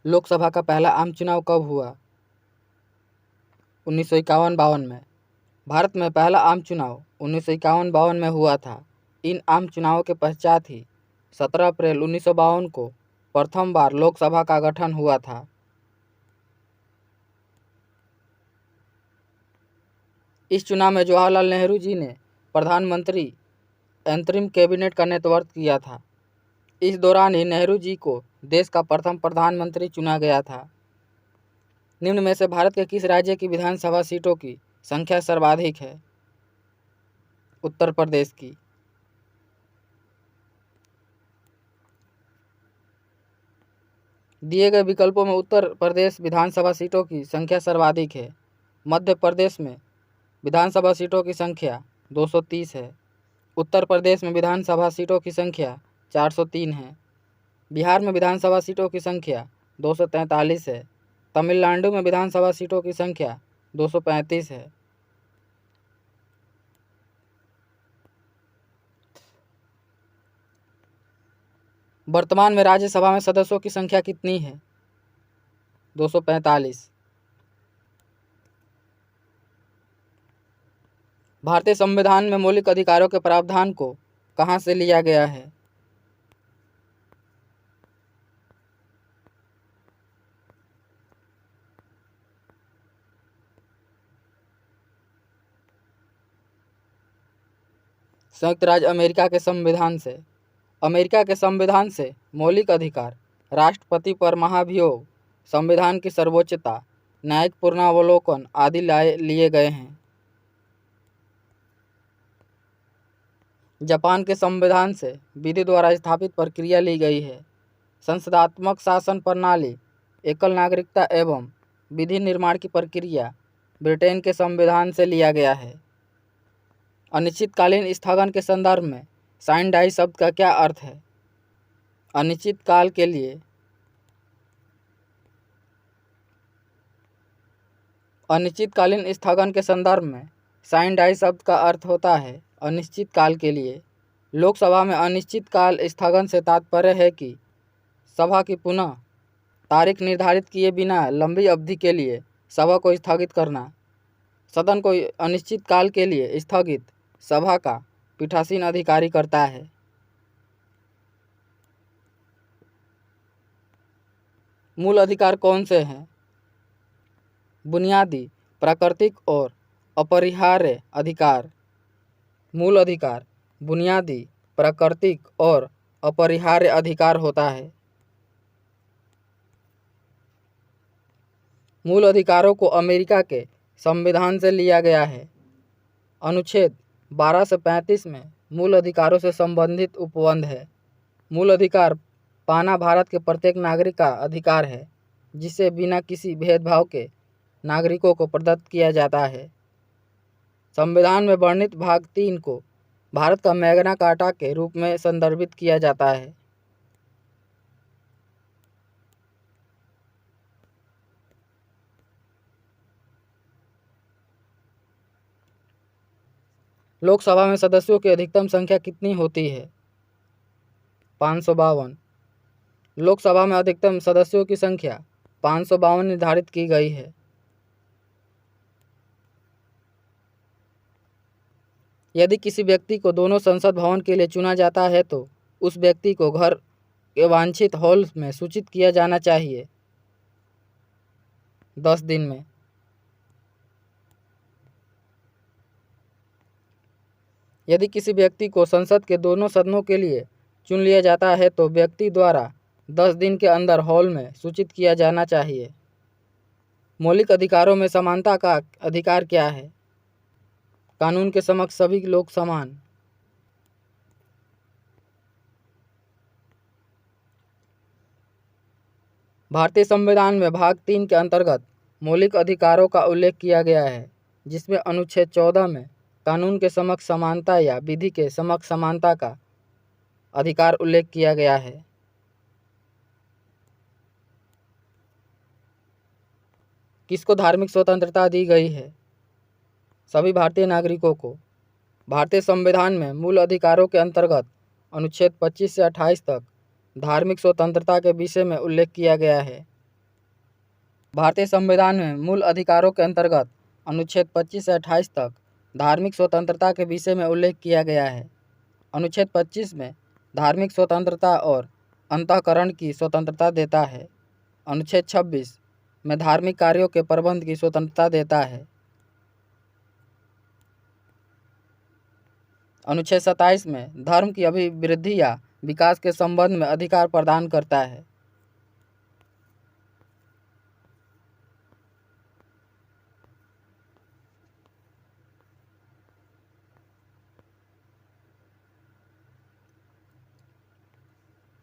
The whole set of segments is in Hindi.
लोकसभा का पहला आम चुनाव कब हुआ? 1951-52 में। भारत में पहला आम चुनाव 1951-52 में हुआ था। इन आम चुनावों के पश्चात ही 17 अप्रैल 1952 को प्रथम बार लोकसभा का गठन हुआ था। इस चुनाव में जवाहरलाल नेहरू जी ने प्रधानमंत्री अंतरिम कैबिनेट का नेतृत्व किया था। इस दौरान ही नेहरू जी को देश का प्रथम प्रधानमंत्री चुना गया था। निम्न में से भारत के किस राज्य की विधानसभा सीटों की संख्या सर्वाधिक है? उत्तर प्रदेश की। दिए गए विकल्पों में उत्तर प्रदेश विधानसभा सीटों की संख्या सर्वाधिक है। मध्य प्रदेश में विधानसभा सीटों की संख्या 230 है। उत्तर प्रदेश में विधानसभा सीटों की संख्या 403 है। बिहार में विधानसभा सीटों की संख्या 243 है। तमिलनाडु में विधानसभा सीटों की संख्या 235 है। वर्तमान में राज्यसभा में सदस्यों की संख्या कितनी है? 245। भारतीय संविधान में मौलिक अधिकारों के प्रावधान को कहां से लिया गया है? संयुक्त राज्य अमेरिका के संविधान से। अमेरिका के संविधान से मौलिक अधिकार, राष्ट्रपति पर महाभियोग, संविधान की सर्वोच्चता, न्यायिक पुनरावलोकन आदि लिए गए हैं। जापान के संविधान से विधि द्वारा स्थापित प्रक्रिया ली गई है। संसदात्मक शासन प्रणाली, एकल नागरिकता एवं विधि निर्माण की प्रक्रिया ब्रिटेन के संविधान से लिया गया है। अनिश्चितकालीन स्थगन के संदर्भ में साइन डाई शब्द का क्या अर्थ है? अनिश्चित काल के लिए। अनिश्चितकालीन स्थगन के संदर्भ में साइन डाई शब्द का अर्थ होता है अनिश्चित काल के लिए। लोकसभा में अनिश्चित काल स्थगन से तात्पर्य है कि सभा की पुनः तारीख निर्धारित किए बिना लंबी अवधि के लिए सभा को स्थगित करना। सदन को अनिश्चित काल के लिए स्थगित सभा का पीठासीन अधिकारी करता है। मूल अधिकार कौन से हैं? बुनियादी, प्राकृतिक और अपरिहार्य अधिकार। मूल अधिकार बुनियादी, प्राकृतिक और अपरिहार्य अधिकार होता है। मूल अधिकारों को अमेरिका के संविधान से लिया गया है। अनुच्छेद 12 से 35 में मूल अधिकारों से संबंधित उपबंध है। मूल अधिकार पाना भारत के प्रत्येक नागरिक का अधिकार है, जिसे बिना किसी भेदभाव के नागरिकों को प्रदत्त किया जाता है। संविधान में वर्णित भाग 3 को भारत का मैग्ना कार्टा के रूप में संदर्भित किया जाता है। लोकसभा में सदस्यों की अधिकतम संख्या कितनी होती है? 552। लोकसभा में अधिकतम सदस्यों की संख्या 552 निर्धारित की गई है। यदि किसी व्यक्ति को दोनों संसद भवन के लिए चुना जाता है तो उस व्यक्ति को घर के वांछित हॉल में सूचित किया जाना चाहिए 10 दिन में। यदि किसी व्यक्ति को संसद के दोनों सदनों के लिए चुन लिया जाता है तो व्यक्ति द्वारा 10 दिन के अंदर हॉल में सूचित किया जाना चाहिए। मौलिक अधिकारों में समानता का अधिकार क्या है? कानून के समक्ष सभी लोग समान। भारतीय संविधान में भाग 3 के अंतर्गत मौलिक अधिकारों का उल्लेख किया गया है, जिसमें अनुच्छेद 14 में कानून के समक्ष समानता या विधि के समक्ष समानता का अधिकार उल्लेख किया गया है। किसको धार्मिक स्वतंत्रता दी गई है? सभी भारतीय नागरिकों को। भारतीय संविधान में मूल अधिकारों के अंतर्गत अनुच्छेद 25 से 28 तक धार्मिक स्वतंत्रता के विषय में उल्लेख किया गया है। भारतीय संविधान में मूल अधिकारों के अंतर्गत अनुच्छेद 25 से 28 तक धार्मिक स्वतंत्रता के विषय में उल्लेख किया गया है। अनुच्छेद 25 में धार्मिक स्वतंत्रता और अंतःकरण की स्वतंत्रता देता है। अनुच्छेद 26 में धार्मिक कार्यों के प्रबंध की स्वतंत्रता देता है। अनुच्छेद 27 में धर्म की अभिवृद्धि या विकास के संबंध में अधिकार प्रदान करता है।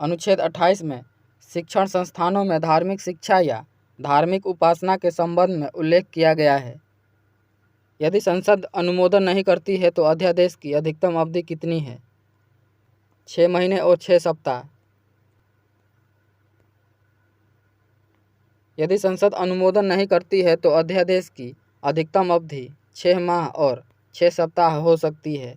अनुच्छेद 28 में शिक्षण संस्थानों में धार्मिक शिक्षा या धार्मिक उपासना के संबंध में उल्लेख किया गया है। यदि संसद अनुमोदन नहीं करती है तो अध्यादेश की अधिकतम अवधि कितनी है? 6 महीने और 6 सप्ताह। यदि संसद अनुमोदन नहीं करती है तो अध्यादेश की अधिकतम अवधि 6 माह और 6 सप्ताह हो सकती है।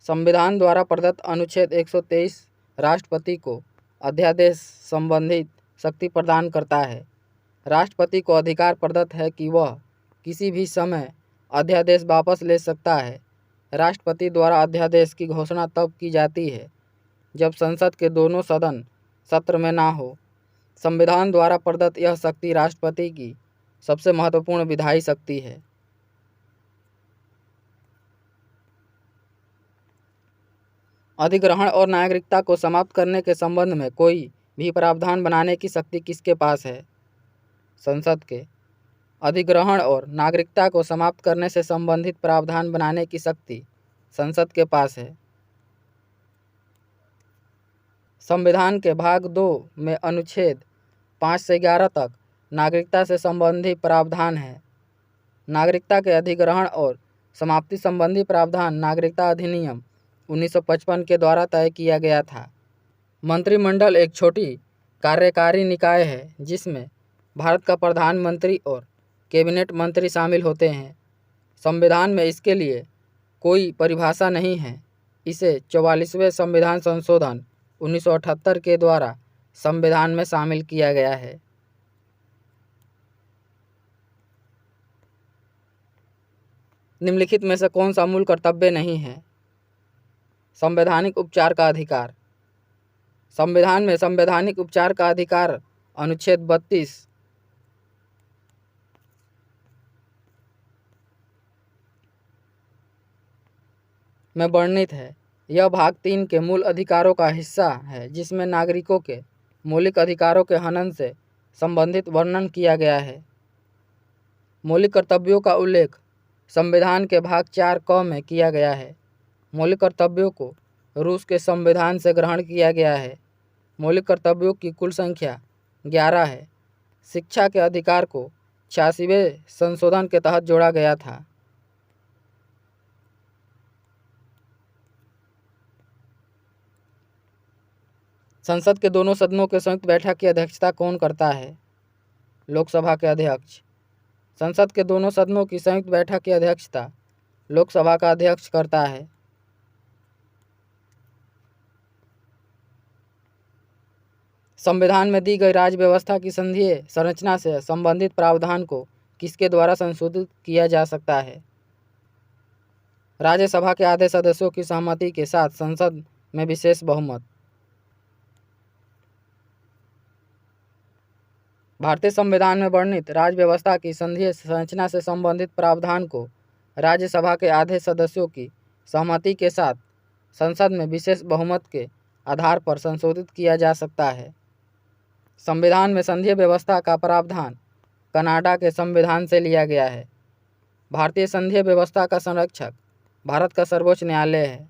संविधान द्वारा प्रदत्त अनुच्छेद 123 राष्ट्रपति को अध्यादेश संबंधित शक्ति प्रदान करता है। राष्ट्रपति को अधिकार प्रदत्त है कि वह किसी भी समय अध्यादेश वापस ले सकता है। राष्ट्रपति द्वारा अध्यादेश की घोषणा तब की जाती है जब संसद के दोनों सदन सत्र में ना हो। संविधान द्वारा प्रदत्त यह शक्ति राष्ट्रपति की सबसे महत्वपूर्ण विधायी शक्ति है। अधिग्रहण और नागरिकता को समाप्त करने के संबंध में कोई भी प्रावधान बनाने की शक्ति किसके पास है? संसद के। अधिग्रहण और नागरिकता को समाप्त करने से संबंधित प्रावधान बनाने की शक्ति संसद के पास है। संविधान के भाग 2 में अनुच्छेद 5 से 11 तक नागरिकता से संबंधित प्रावधान है। नागरिकता के अधिग्रहण और समाप्ति संबंधी प्रावधान नागरिकता अधिनियम 1955 के द्वारा तय किया गया था। मंत्रिमंडल एक छोटी कार्यकारी निकाय है जिसमें भारत का प्रधानमंत्री और कैबिनेट मंत्री शामिल होते हैं। संविधान में इसके लिए कोई परिभाषा नहीं है। इसे 44वें संविधान संशोधन 1978 के द्वारा संविधान में शामिल किया गया है। निम्नलिखित में से कौन सा मूल कर्तव्य नहीं है? संवैधानिक उपचार का अधिकार। संविधान में संवैधानिक उपचार का अधिकार अनुच्छेद 32 में वर्णित है। यह भाग 3 के मूल अधिकारों का हिस्सा है जिसमें नागरिकों के मौलिक अधिकारों के हनन से संबंधित वर्णन किया गया है। मौलिक कर्तव्यों का उल्लेख संविधान के भाग 4 क में किया गया है। मौलिक कर्तव्यों को रूस के संविधान से ग्रहण किया गया है। मौलिक कर्तव्यों की कुल संख्या 11 है। शिक्षा के अधिकार को 86वें संशोधन के तहत जोड़ा गया था। संसद के दोनों सदनों के संयुक्त बैठक की अध्यक्षता कौन करता है? लोकसभा के अध्यक्ष। संसद के दोनों सदनों की संयुक्त बैठक की अध्यक्षता लोकसभा का अध्यक्ष करता है। संविधान में दी गई राज्य व्यवस्था की संघीय संरचना से संबंधित प्रावधान को किसके द्वारा संशोधित किया जा सकता है? राज्यसभा के आधे सदस्यों की सहमति के साथ संसद में विशेष बहुमत। भारतीय संविधान में वर्णित राज्य व्यवस्था की संघीय संरचना से संबंधित प्रावधान को राज्यसभा के आधे सदस्यों की सहमति के साथ संसद में विशेष बहुमत के आधार पर संशोधित किया जा सकता है। संविधान में संघीय व्यवस्था का प्रावधान कनाडा के संविधान से लिया गया है। भारतीय संघीय व्यवस्था का संरक्षक भारत का सर्वोच्च न्यायालय है।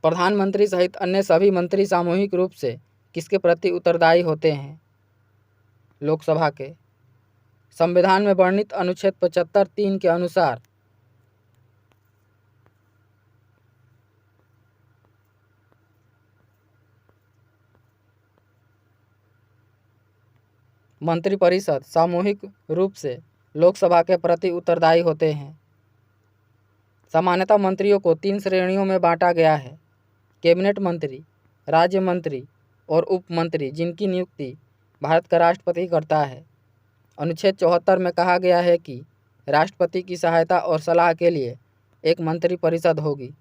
प्रधानमंत्री सहित अन्य सभी मंत्री सामूहिक रूप से किसके प्रति उत्तरदायी होते हैं? लोकसभा के। संविधान में वर्णित अनुच्छेद 75(3) के अनुसार मंत्रिपरिषद सामूहिक रूप से लोकसभा के प्रति उत्तरदायी होते हैं। सामान्यतः मंत्रियों को 3 श्रेणियों में बांटा गया है: कैबिनेट मंत्री, राज्य मंत्री और उप मंत्री जिनकी नियुक्ति भारत का राष्ट्रपति करता है। अनुच्छेद 74 में कहा गया है कि राष्ट्रपति की सहायता और सलाह के लिए एक मंत्री परिषद होगी।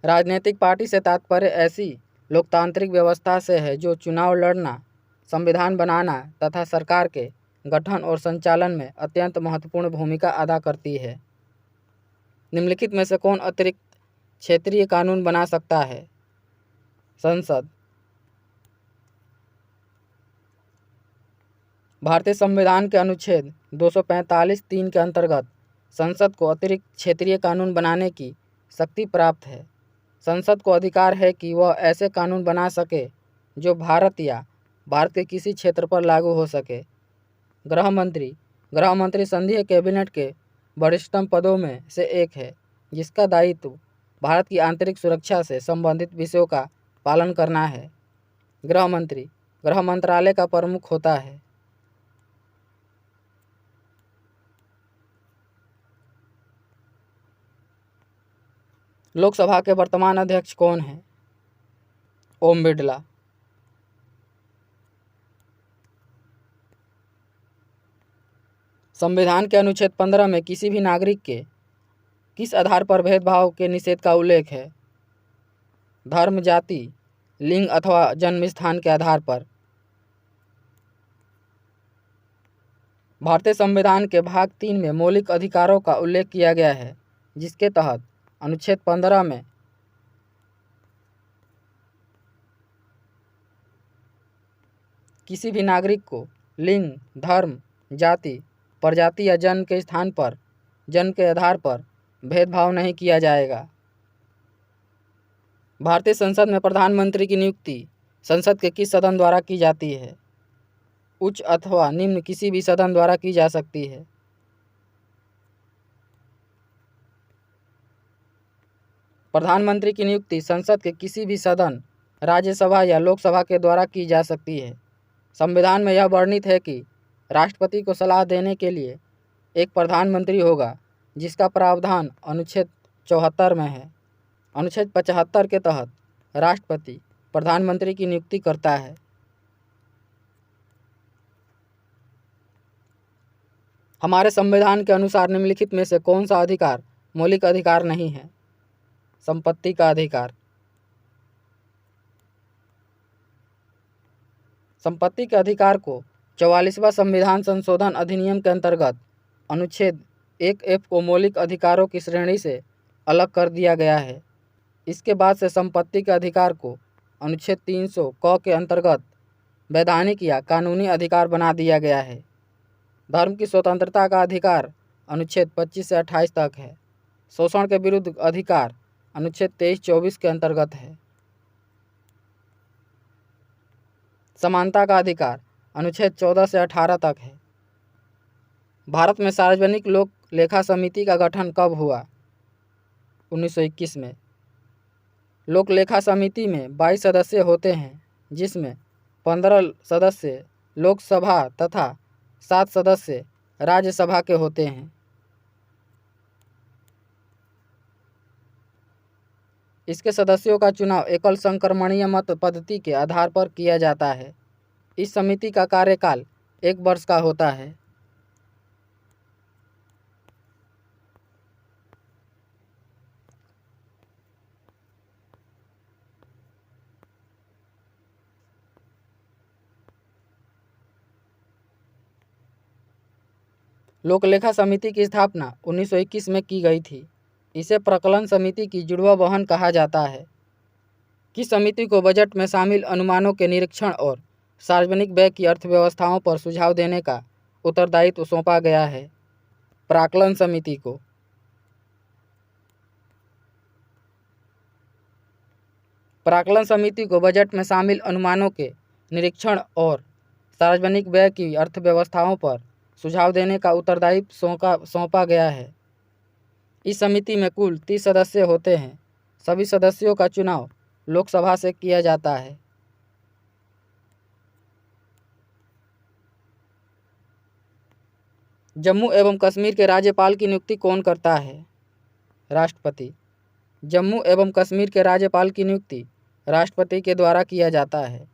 राजनीतिक पार्टी से तात्पर्य ऐसी लोकतांत्रिक व्यवस्था से है जो चुनाव लड़ना, संविधान बनाना तथा सरकार के गठन और संचालन में अत्यंत महत्वपूर्ण भूमिका अदा करती है। निम्नलिखित में से कौन अतिरिक्त क्षेत्रीय कानून बना सकता है? संसद। भारतीय संविधान के अनुच्छेद 245(3) के अंतर्गत संसद को अतिरिक्त क्षेत्रीय कानून बनाने की शक्ति प्राप्त है। संसद को अधिकार है कि वह ऐसे कानून बना सके जो भारत या भारत के किसी क्षेत्र पर लागू हो सके। गृह मंत्री संघीय कैबिनेट के वरिष्ठतम पदों में से एक है, जिसका दायित्व भारत की आंतरिक सुरक्षा से संबंधित विषयों का पालन करना है। गृह मंत्री गृह मंत्रालय का प्रमुख होता है। लोकसभा के वर्तमान अध्यक्ष कौन हैं? ओम बिड़ला। संविधान के अनुच्छेद 15 में किसी भी नागरिक के किस आधार पर भेदभाव के निषेध का उल्लेख है? धर्म, जाति, लिंग अथवा जन्म स्थान के आधार पर। भारतीय संविधान के भाग 3 में मौलिक अधिकारों का उल्लेख किया गया है, जिसके तहत अनुच्छेद 15 में किसी भी नागरिक को लिंग, धर्म, जाति, प्रजाति या जन्म के आधार पर भेदभाव नहीं किया जाएगा। भारतीय संसद में प्रधानमंत्री की नियुक्ति संसद के किस सदन द्वारा की जाती है? उच्च अथवा निम्न किसी भी सदन द्वारा की जा सकती है। प्रधानमंत्री की नियुक्ति संसद के किसी भी सदन, राज्यसभा या लोकसभा के द्वारा की जा सकती है। संविधान में यह वर्णित है कि राष्ट्रपति को सलाह देने के लिए एक प्रधानमंत्री होगा, जिसका प्रावधान अनुच्छेद 74 में है। अनुच्छेद 75 के तहत राष्ट्रपति प्रधानमंत्री की नियुक्ति करता है। हमारे संविधान के अनुसार निम्नलिखित में से कौन सा अधिकार मौलिक अधिकार नहीं है? संपत्ति का अधिकार। संपत्ति के अधिकार को 44वां संविधान संशोधन अधिनियम के अंतर्गत अनुच्छेद 1F को मौलिक अधिकारों की श्रेणी से अलग कर दिया गया है। इसके बाद से संपत्ति के अधिकार को अनुच्छेद 300 क के अंतर्गत वैधानिक या कानूनी अधिकार बना दिया गया है। धर्म की स्वतंत्रता का अधिकार अनुच्छेद 25 से 28 तक है। शोषण के विरुद्ध अधिकार अनुच्छेद 23-24 के अंतर्गत है। समानता का अधिकार अनुच्छेद 14 से 18 तक है। भारत में सार्वजनिक लोक लेखा समिति का गठन कब हुआ? 1921 में। लोक लेखा समिति में 22 सदस्य होते हैं, जिसमें 15 सदस्य लोकसभा तथा 7 सदस्य राज्यसभा के होते हैं। इसके सदस्यों का चुनाव एकल संक्रमणीय मत पद्धति के आधार पर किया जाता है। इस समिति का कार्यकाल 1 वर्ष का होता है। लोक लेखा समिति की स्थापना 1921 में की गई थी। इसे प्रकलन समिति की जुड़वा बहन कहा जाता है। किस समिति को बजट में शामिल अनुमानों के निरीक्षण और सार्वजनिक व्यय की अर्थव्यवस्थाओं पर सुझाव देने का उत्तरदायित्व सौंपा गया है? प्राक्कलन समिति को। प्राक्कलन समिति को बजट में शामिल अनुमानों के निरीक्षण और सार्वजनिक व्यय की अर्थव्यवस्थाओं पर सुझाव देने का उत्तरदायित्व सौंपा गया है। इस समिति में कुल 30 सदस्य होते हैं। सभी सदस्यों का चुनाव लोकसभा से किया जाता है। जम्मू एवं कश्मीर के राज्यपाल की नियुक्ति कौन करता है? राष्ट्रपति। जम्मू एवं कश्मीर के राज्यपाल की नियुक्ति राष्ट्रपति के द्वारा किया जाता है।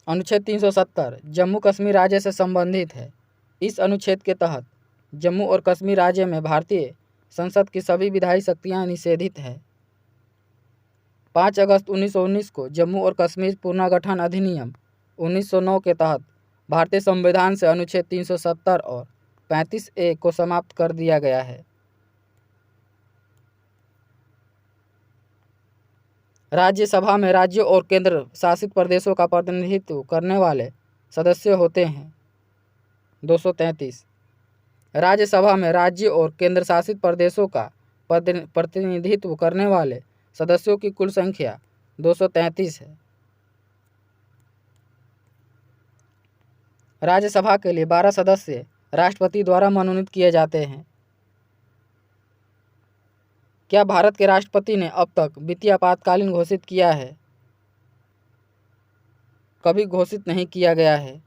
अनुच्छेद 370 जम्मू कश्मीर राज्य से संबंधित है। इस अनुच्छेद के तहत जम्मू और कश्मीर राज्य में भारतीय संसद की सभी विधायी शक्तियां निषेधित है। 5 अगस्त 1919 को जम्मू और कश्मीर पुनर्गठन अधिनियम 1909 के तहत भारतीय संविधान से अनुच्छेद 370 और 35A को समाप्त कर दिया गया है। राज्यसभा में राज्यों और केंद्र शासित प्रदेशों का प्रतिनिधित्व करने वाले सदस्य होते हैं। 233 राज्यसभा में राज्यों और केंद्र शासित प्रदेशों का प्रतिनिधित्व करने वाले सदस्यों की कुल संख्या 233 है। राज्यसभा के लिए 12 सदस्य राष्ट्रपति द्वारा मनोनीत किए जाते हैं। क्या भारत के राष्ट्रपति ने अब तक वित्तीय आपातकालीन घोषित किया है? कभी घोषित नहीं किया गया है।